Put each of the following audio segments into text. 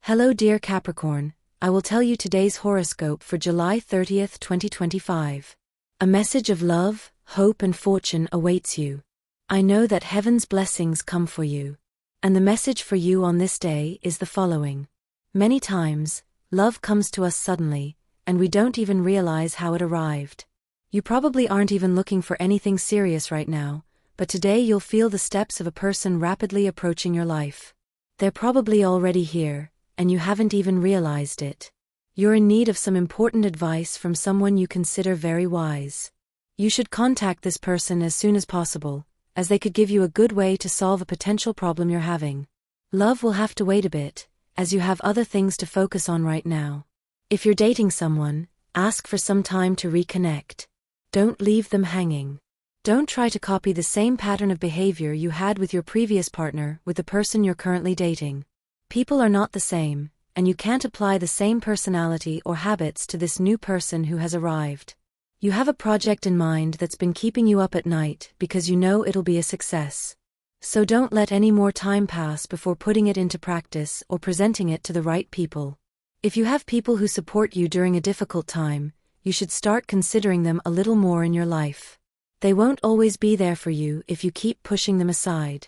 Hello dear Capricorn, I will tell you today's horoscope for July 30th, 2025. A message of love, hope and fortune awaits you. I know that heaven's blessings come for you. And the message for you on this day is the following. Many times, love comes to us suddenly, and we don't even realize how it arrived. You probably aren't even looking for anything serious right now, but today you'll feel the steps of a person rapidly approaching your life. They're probably already here, and you haven't even realized it. You're in need of some important advice from someone you consider very wise. You should contact this person as soon as possible, as they could give you a good way to solve a potential problem you're having. Love will have to wait a bit, as you have other things to focus on right now. If you're dating someone, ask for some time to reconnect. Don't leave them hanging. Don't try to copy the same pattern of behavior you had with your previous partner with the person you're currently dating. People are not the same, and you can't apply the same personality or habits to this new person who has arrived. You have a project in mind that's been keeping you up at night because you know it'll be a success. So don't let any more time pass before putting it into practice or presenting it to the right people. If you have people who support you during a difficult time, you should start considering them a little more in your life. They won't always be there for you if you keep pushing them aside.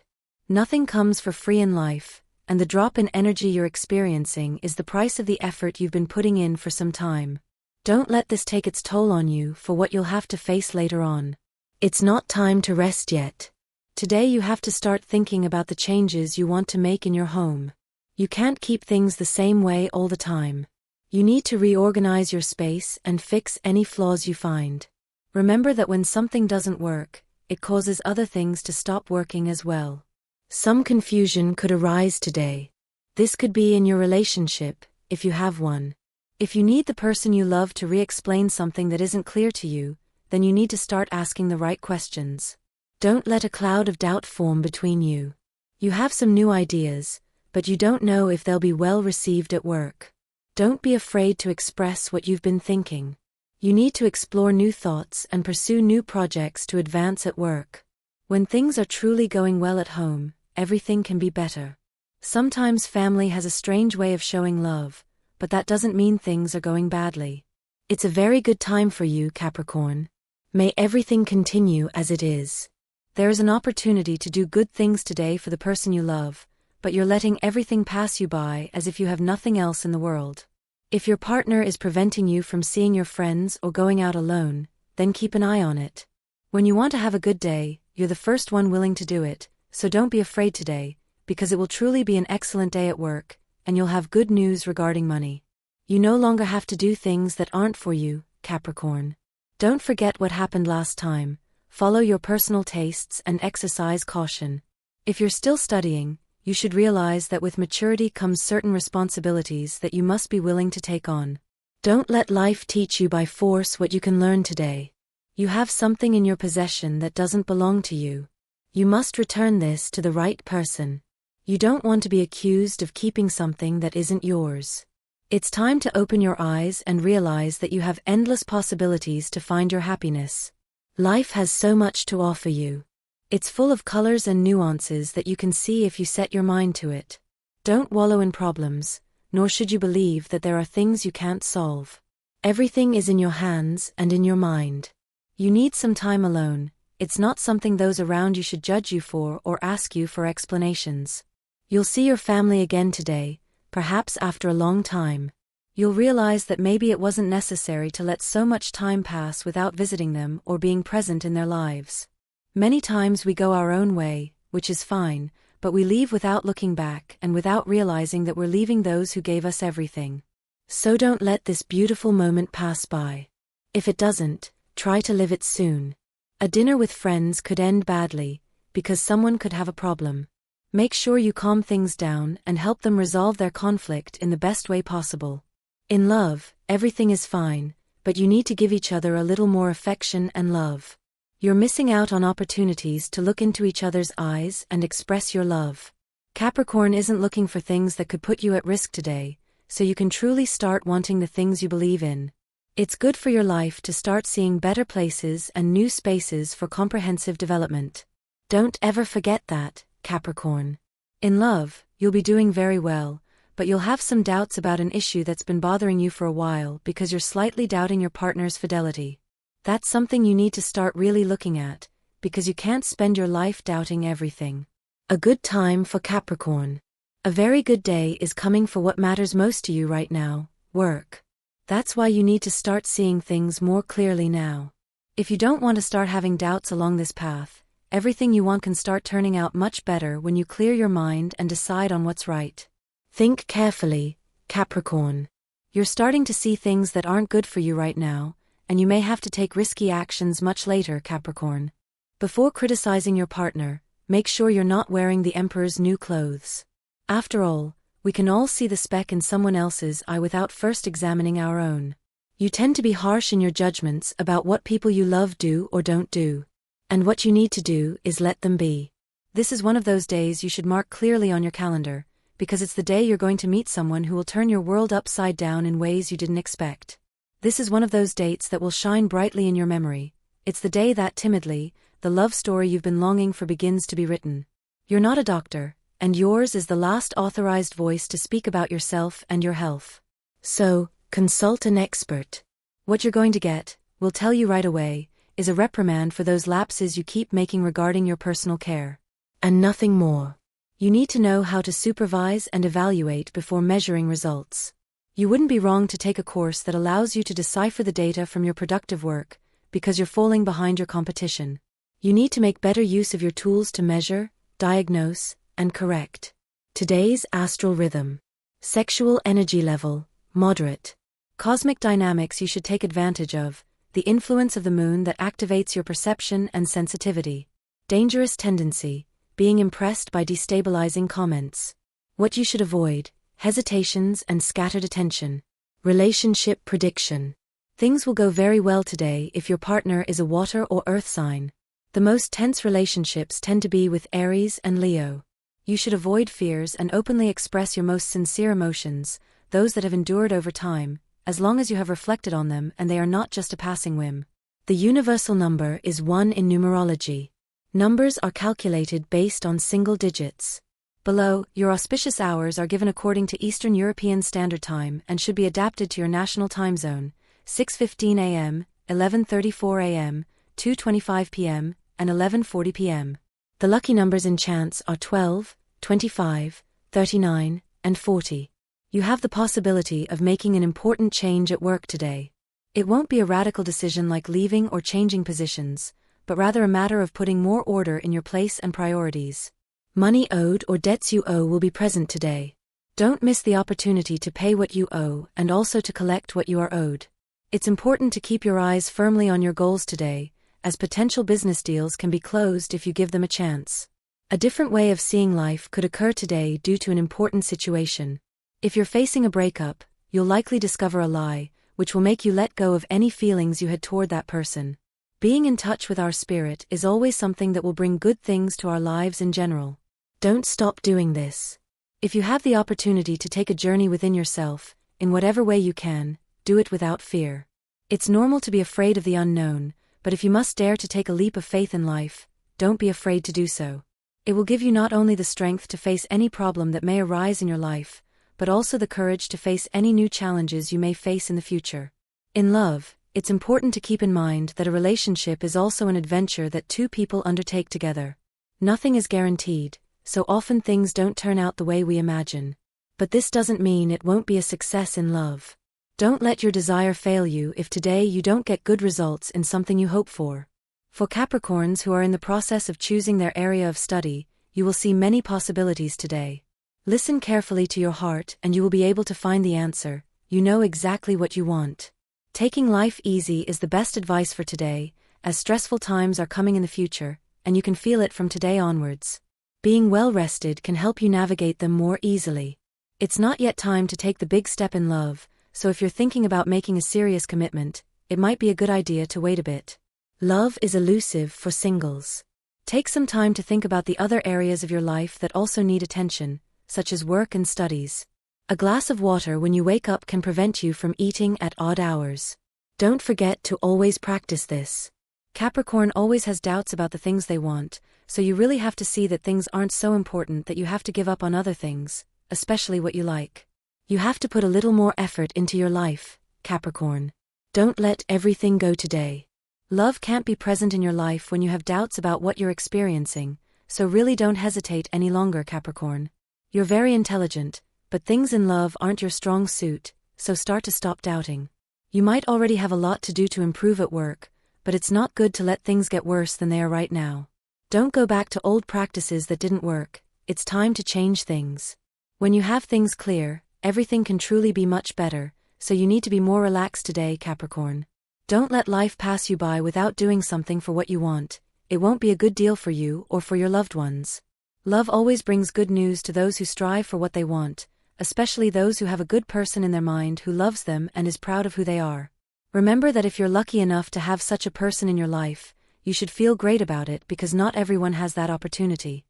Nothing comes for free in life, and the drop in energy you're experiencing is the price of the effort you've been putting in for some time. Don't let this take its toll on you for what you'll have to face later on. It's not time to rest yet. Today you have to start thinking about the changes you want to make in your home. You can't keep things the same way all the time. You need to reorganize your space and fix any flaws you find. Remember that when something doesn't work, it causes other things to stop working as well. Some confusion could arise today. This could be in your relationship, if you have one. If you need the person you love to re-explain something that isn't clear to you, then you need to start asking the right questions. Don't let a cloud of doubt form between you. You have some new ideas, but you don't know if they'll be well received at work. Don't be afraid to express what you've been thinking. You need to explore new thoughts and pursue new projects to advance at work. When things are truly going well at home, everything can be better. Sometimes family has a strange way of showing love, but that doesn't mean things are going badly. It's a very good time for you, Capricorn. May everything continue as it is. There is an opportunity to do good things today for the person you love, but you're letting everything pass you by as if you have nothing else in the world. If your partner is preventing you from seeing your friends or going out alone, then keep an eye on it. When you want to have a good day, you're the first one willing to do it, so don't be afraid today, because it will truly be an excellent day at work, and you'll have good news regarding money. You no longer have to do things that aren't for you, Capricorn. Don't forget what happened last time. Follow your personal tastes and exercise caution. If you're still studying, you should realize that with maturity comes certain responsibilities that you must be willing to take on. Don't let life teach you by force what you can learn today. You have something in your possession that doesn't belong to you. You must return this to the right person. You don't want to be accused of keeping something that isn't yours. It's time to open your eyes and realize that you have endless possibilities to find your happiness. Life has so much to offer you. It's full of colors and nuances that you can see if you set your mind to it. Don't wallow in problems, nor should you believe that there are things you can't solve. Everything is in your hands and in your mind. You need some time alone. It's not something those around you should judge you for or ask you for explanations. You'll see your family again today, perhaps after a long time. You'll realize that maybe it wasn't necessary to let so much time pass without visiting them or being present in their lives. Many times we go our own way, which is fine, but we leave without looking back and without realizing that we're leaving those who gave us everything. So don't let this beautiful moment pass by. If it doesn't, try to live it soon. A dinner with friends could end badly, because someone could have a problem. Make sure you calm things down and help them resolve their conflict in the best way possible. In love, everything is fine, but you need to give each other a little more affection and love. You're missing out on opportunities to look into each other's eyes and express your love. Capricorn isn't looking for things that could put you at risk today, so you can truly start wanting the things you believe in. It's good for your life to start seeing better places and new spaces for comprehensive development. Don't ever forget that, Capricorn. In love, you'll be doing very well, but you'll have some doubts about an issue that's been bothering you for a while because you're slightly doubting your partner's fidelity. That's something you need to start really looking at, because you can't spend your life doubting everything. A good time for Capricorn. A very good day is coming for what matters most to you right now, work. That's why you need to start seeing things more clearly now. If you don't want to start having doubts along this path, everything you want can start turning out much better when you clear your mind and decide on what's right. Think carefully, Capricorn. You're starting to see things that aren't good for you right now, and you may have to take risky actions much later, Capricorn. Before criticizing your partner, make sure you're not wearing the emperor's new clothes. After all, we can all see the speck in someone else's eye without first examining our own. You tend to be harsh in your judgments about what people you love do or don't do. And what you need to do is let them be. This is one of those days you should mark clearly on your calendar, because it's the day you're going to meet someone who will turn your world upside down in ways you didn't expect. This is one of those dates that will shine brightly in your memory. It's the day that timidly, the love story you've been longing for begins to be written. You're not a doctor, and yours is the last authorized voice to speak about yourself and your health. So, consult an expert. What you're going to get, we'll tell you right away, is a reprimand for those lapses you keep making regarding your personal care. And nothing more. You need to know how to supervise and evaluate before measuring results. You wouldn't be wrong to take a course that allows you to decipher the data from your productive work, because you're falling behind your competition. You need to make better use of your tools to measure, diagnose, and correct. Today's astral rhythm. Sexual energy level, moderate. Cosmic dynamics you should take advantage of, the influence of the moon that activates your perception and sensitivity. Dangerous tendency, being impressed by destabilizing comments. What you should avoid, hesitations and scattered attention. Relationship prediction. Things will go very well today if your partner is a water or earth sign. The most tense relationships tend to be with Aries and Leo. You should avoid fears and openly express your most sincere emotions, those that have endured over time, as long as you have reflected on them and they are not just a passing whim. The universal number is 1 in numerology. Numbers are calculated based on single digits. Below, your auspicious hours are given according to Eastern European Standard Time and should be adapted to your national time zone: 6:15 a.m., 11:34 a.m., 2:25 p.m., and 11:40 p.m. The lucky numbers in chance are 12, 25, 39, and 40. You have the possibility of making an important change at work today. It won't be a radical decision like leaving or changing positions, but rather a matter of putting more order in your place and priorities. Money owed or debts you owe will be present today. Don't miss the opportunity to pay what you owe and also to collect what you are owed. It's important to keep your eyes firmly on your goals today, as potential business deals can be closed if you give them a chance. A different way of seeing life could occur today due to an important situation. If you're facing a breakup, you'll likely discover a lie, which will make you let go of any feelings you had toward that person. Being in touch with our spirit is always something that will bring good things to our lives in general. Don't stop doing this. If you have the opportunity to take a journey within yourself, in whatever way you can, do it without fear. It's normal to be afraid of the unknown, but if you must dare to take a leap of faith in life, don't be afraid to do so. It will give you not only the strength to face any problem that may arise in your life, but also the courage to face any new challenges you may face in the future. In love, it's important to keep in mind that a relationship is also an adventure that two people undertake together. Nothing is guaranteed, so often things don't turn out the way we imagine. But this doesn't mean it won't be a success in love. Don't let your desire fail you if today you don't get good results in something you hope for. For Capricorns who are in the process of choosing their area of study, you will see many possibilities today. Listen carefully to your heart and you will be able to find the answer. You know exactly what you want. Taking life easy is the best advice for today, as stressful times are coming in the future, and you can feel it from today onwards. Being well rested can help you navigate them more easily. It's not yet time to take the big step in love, so if you're thinking about making a serious commitment, it might be a good idea to wait a bit. Love is elusive for singles. Take some time to think about the other areas of your life that also need attention, such as work and studies. A glass of water when you wake up can prevent you from eating at odd hours. Don't forget to always practice this. Capricorn always has doubts about the things they want, so you really have to see that things aren't so important that you have to give up on other things, especially what you like. You have to put a little more effort into your life, Capricorn. Don't let everything go today. Love can't be present in your life when you have doubts about what you're experiencing, so really don't hesitate any longer, Capricorn. You're very intelligent, but things in love aren't your strong suit, so start to stop doubting. You might already have a lot to do to improve at work, but it's not good to let things get worse than they are right now. Don't go back to old practices that didn't work. It's time to change things. When you have things clear, everything can truly be much better, so you need to be more relaxed today, Capricorn. Don't let life pass you by without doing something for what you want. It won't be a good deal for you or for your loved ones. Love always brings good news to those who strive for what they want, especially those who have a good person in their mind who loves them and is proud of who they are. Remember that if you're lucky enough to have such a person in your life, you should feel great about it because not everyone has that opportunity.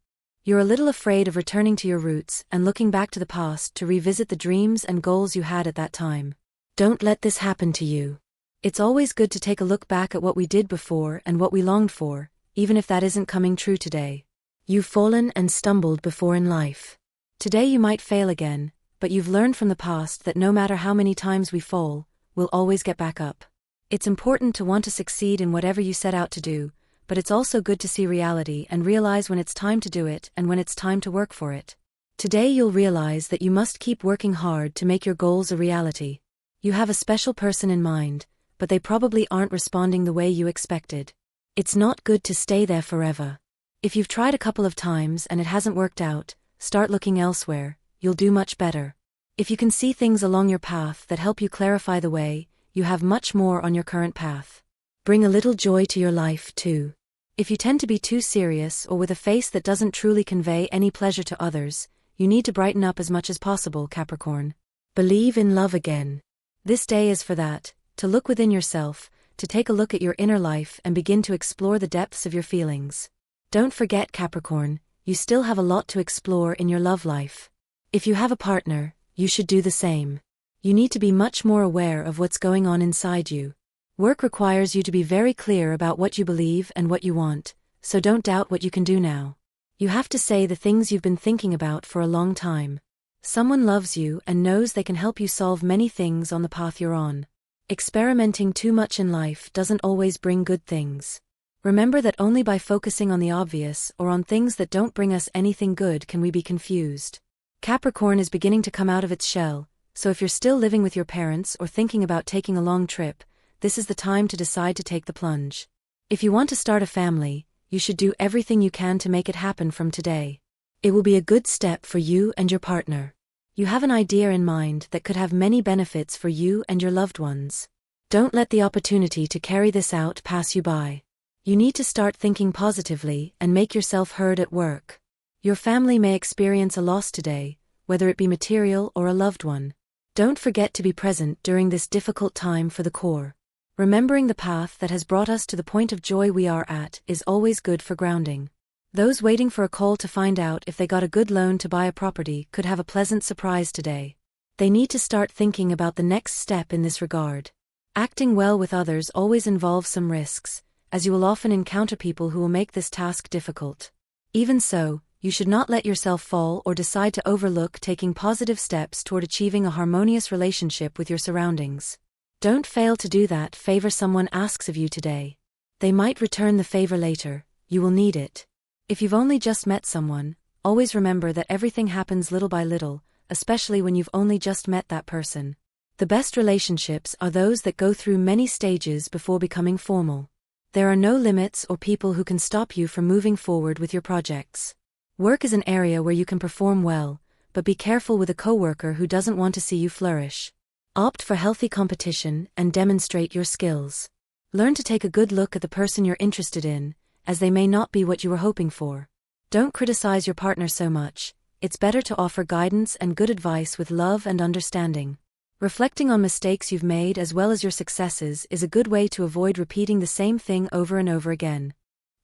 You're a little afraid of returning to your roots and looking back to the past to revisit the dreams and goals you had at that time. Don't let this happen to you. It's always good to take a look back at what we did before and what we longed for, even if that isn't coming true today. You've fallen and stumbled before in life. Today you might fail again, but you've learned from the past that no matter how many times we fall, we'll always get back up. It's important to want to succeed in whatever you set out to do, but it's also good to see reality and realize when it's time to do it and when it's time to work for it. Today you'll realize that you must keep working hard to make your goals a reality. You have a special person in mind, but they probably aren't responding the way you expected. It's not good to stay there forever. If you've tried a couple of times and it hasn't worked out, start looking elsewhere. You'll do much better. If you can see things along your path that help you clarify the way, you have much more on your current path. Bring a little joy to your life, too. If you tend to be too serious or with a face that doesn't truly convey any pleasure to others, you need to brighten up as much as possible, Capricorn. Believe in love again. This day is for that, to look within yourself, to take a look at your inner life and begin to explore the depths of your feelings. Don't forget, Capricorn, you still have a lot to explore in your love life. If you have a partner, you should do the same. You need to be much more aware of what's going on inside you. Work requires you to be very clear about what you believe and what you want, so don't doubt what you can do now. You have to say the things you've been thinking about for a long time. Someone loves you and knows they can help you solve many things on the path you're on. Experimenting too much in life doesn't always bring good things. Remember that only by focusing on the obvious or on things that don't bring us anything good can we be confused. Capricorn is beginning to come out of its shell, so if you're still living with your parents or thinking about taking a long trip, this is the time to decide to take the plunge. If you want to start a family, you should do everything you can to make it happen from today. It will be a good step for you and your partner. You have an idea in mind that could have many benefits for you and your loved ones. Don't let the opportunity to carry this out pass you by. You need to start thinking positively and make yourself heard at work. Your family may experience a loss today, whether it be material or a loved one. Don't forget to be present during this difficult time for the core. Remembering the path that has brought us to the point of joy we are at is always good for grounding. Those waiting for a call to find out if they got a good loan to buy a property could have a pleasant surprise today. They need to start thinking about the next step in this regard. Acting well with others always involves some risks, as you will often encounter people who will make this task difficult. Even so, you should not let yourself fall or decide to overlook taking positive steps toward achieving a harmonious relationship with your surroundings. Don't fail to do that favor someone asks of you today. They might return the favor later. You will need it. If you've only just met someone, always remember that everything happens little by little, especially when you've only just met that person. The best relationships are those that go through many stages before becoming formal. There are no limits or people who can stop you from moving forward with your projects. Work is an area where you can perform well, but be careful with a coworker who doesn't want to see you flourish. Opt for healthy competition and demonstrate your skills. Learn to take a good look at the person you're interested in, as they may not be what you were hoping for. Don't criticize your partner so much. It's better to offer guidance and good advice with love and understanding. Reflecting on mistakes you've made as well as your successes is a good way to avoid repeating the same thing over and over again.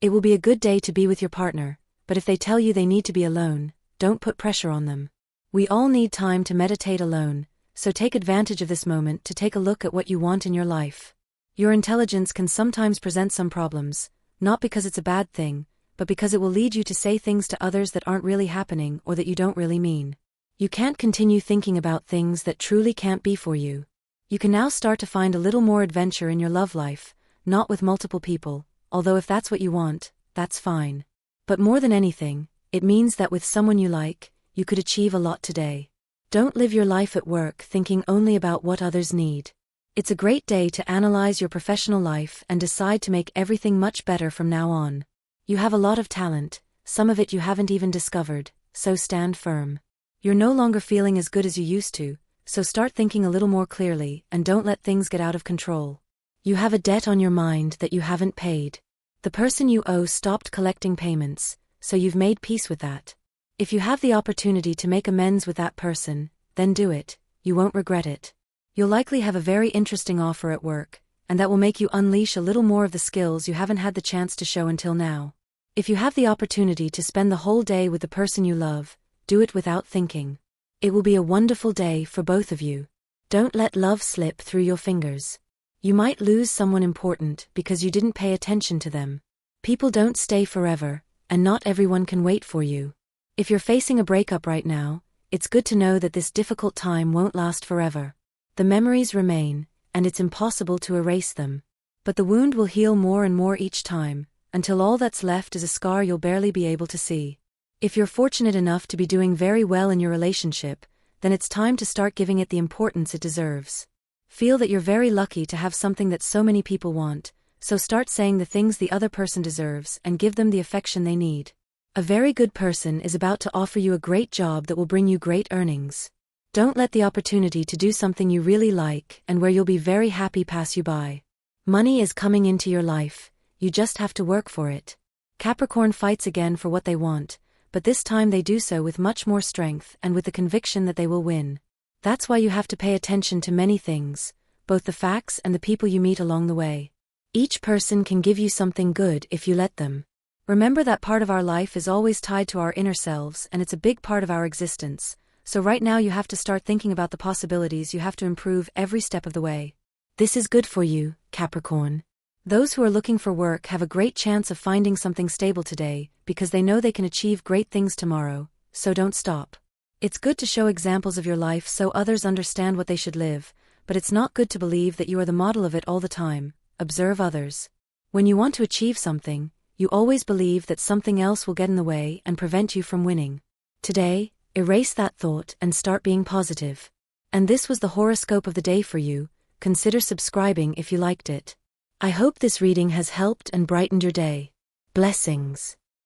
It will be a good day to be with your partner, but if they tell you they need to be alone, don't put pressure on them. We all need time to meditate alone, so take advantage of this moment to take a look at what you want in your life. Your intelligence can sometimes present some problems, not because it's a bad thing, but because it will lead you to say things to others that aren't really happening or that you don't really mean. You can't continue thinking about things that truly can't be for you. You can now start to find a little more adventure in your love life, not with multiple people, although if that's what you want, that's fine. But more than anything, it means that with someone you like, you could achieve a lot today. Don't live your life at work thinking only about what others need. It's a great day to analyze your professional life and decide to make everything much better from now on. You have a lot of talent, some of it you haven't even discovered, so stand firm. You're no longer feeling as good as you used to, so start thinking a little more clearly and don't let things get out of control. You have a debt on your mind that you haven't paid. The person you owe stopped collecting payments, so you've made peace with that. If you have the opportunity to make amends with that person, then do it, you won't regret it. You'll likely have a very interesting offer at work, and that will make you unleash a little more of the skills you haven't had the chance to show until now. If you have the opportunity to spend the whole day with the person you love, do it without thinking. It will be a wonderful day for both of you. Don't let love slip through your fingers. You might lose someone important because you didn't pay attention to them. People don't stay forever, and not everyone can wait for you. If you're facing a breakup right now, it's good to know that this difficult time won't last forever. The memories remain, and it's impossible to erase them. But the wound will heal more and more each time, until all that's left is a scar you'll barely be able to see. If you're fortunate enough to be doing very well in your relationship, then it's time to start giving it the importance it deserves. Feel that you're very lucky to have something that so many people want, so start saying the things the other person deserves and give them the affection they need. A very good person is about to offer you a great job that will bring you great earnings. Don't let the opportunity to do something you really like and where you'll be very happy pass you by. Money is coming into your life, you just have to work for it. Capricorn fights again for what they want, but this time they do so with much more strength and with the conviction that they will win. That's why you have to pay attention to many things, both the facts and the people you meet along the way. Each person can give you something good if you let them. Remember that part of our life is always tied to our inner selves and it's a big part of our existence. So right now you have to start thinking about the possibilities you have to improve every step of the way. This is good for you, Capricorn. Those who are looking for work have a great chance of finding something stable today, because they know they can achieve great things tomorrow, so don't stop. It's good to show examples of your life so others understand what they should live, but it's not good to believe that you are the model of it all the time. Observe others. When you want to achieve something, you always believe that something else will get in the way and prevent you from winning. Today, erase that thought and start being positive. And this was the horoscope of the day for you. Consider subscribing if you liked it. I hope this reading has helped and brightened your day. Blessings.